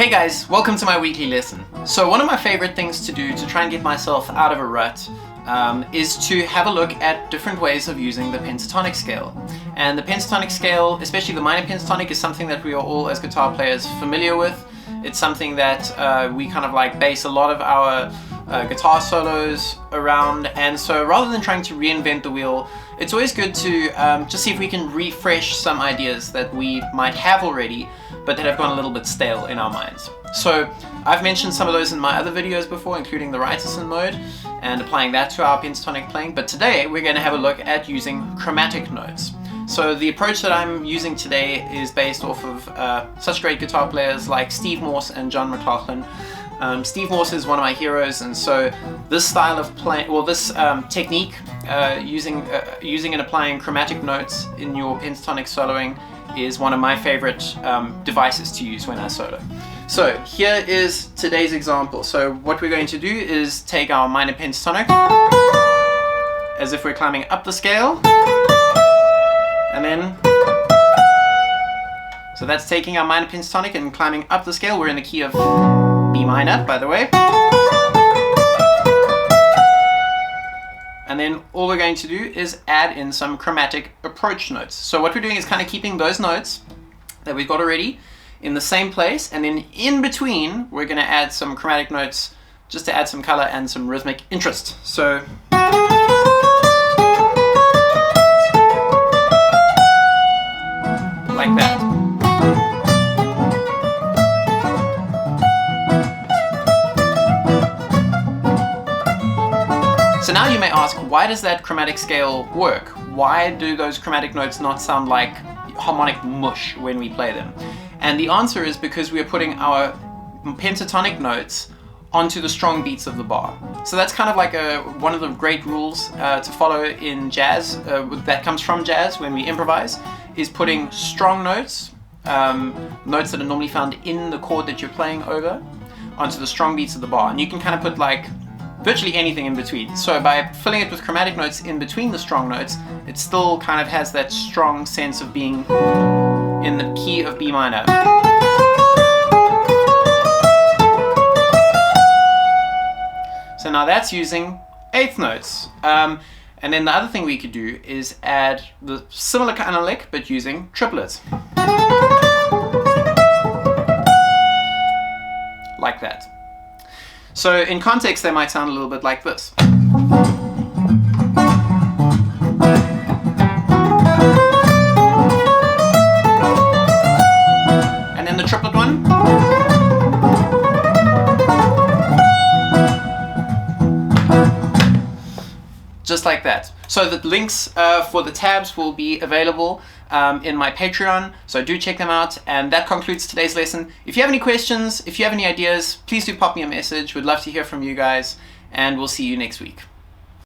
Hey guys, welcome to my weekly lesson. So one of my favorite things to do to try and get myself out of a rut is to have a look at different ways of using the pentatonic scale. And the pentatonic scale, especially the minor pentatonic, is something that we are all as guitar players familiar with. It's something that we kind of like base a lot of our guitar solos around, and so rather than trying to reinvent the wheel, it's always good to just see if we can refresh some ideas that we might have already but that have gone a little bit stale in our minds. So I've mentioned some of those in my other videos before, including the riots mode and applying that to our pentatonic playing, but today we're going to have a look at using chromatic notes. So the approach that I'm using today is based off of such great guitar players like Steve-Morse and John McLaughlin. Steve-Morse is one of my heroes, and so this style of playing, well, this technique, using and applying chromatic notes in your pentatonic soloing is one of my favorite devices to use when I solo. So here is today's example. So what we're going to do is take our minor pentatonic as if we're climbing up the scale, and then, so that's taking our minor pentatonic and climbing up the scale. We're in the key of B minor, by the way. And then all we're going to do is add in some chromatic approach notes. So what we're doing is kind of keeping those notes that we've got already in the same place, and then in between we're going to add some chromatic notes just to add some color and some rhythmic interest. So like that. So now you may ask, why does that chromatic scale work? Why do those chromatic notes not sound like harmonic mush when we play them? And the answer is because we are putting our pentatonic notes onto the strong beats of the bar. So that's kind of like one of the great rules to follow in jazz, that comes from jazz when we improvise, is putting strong notes, notes that are normally found in the chord that you're playing over, onto the strong beats of the bar. And you can kind of put like virtually anything in between. So by filling it with chromatic notes in between the strong notes, it still kind of has that strong sense of being in the key of B minor. So now that's using eighth notes. And then the other thing we could do is add the similar kind of lick, but using triplets. Like that. So in context, they might sound a little bit like this. And then the triplet one. Just like that. So the links for the tabs will be available in my Patreon, so do check them out. And that concludes today's lesson. If you have any questions, if you have any ideas, please do pop me a message. We'd love to hear from you guys, and we'll see you next week.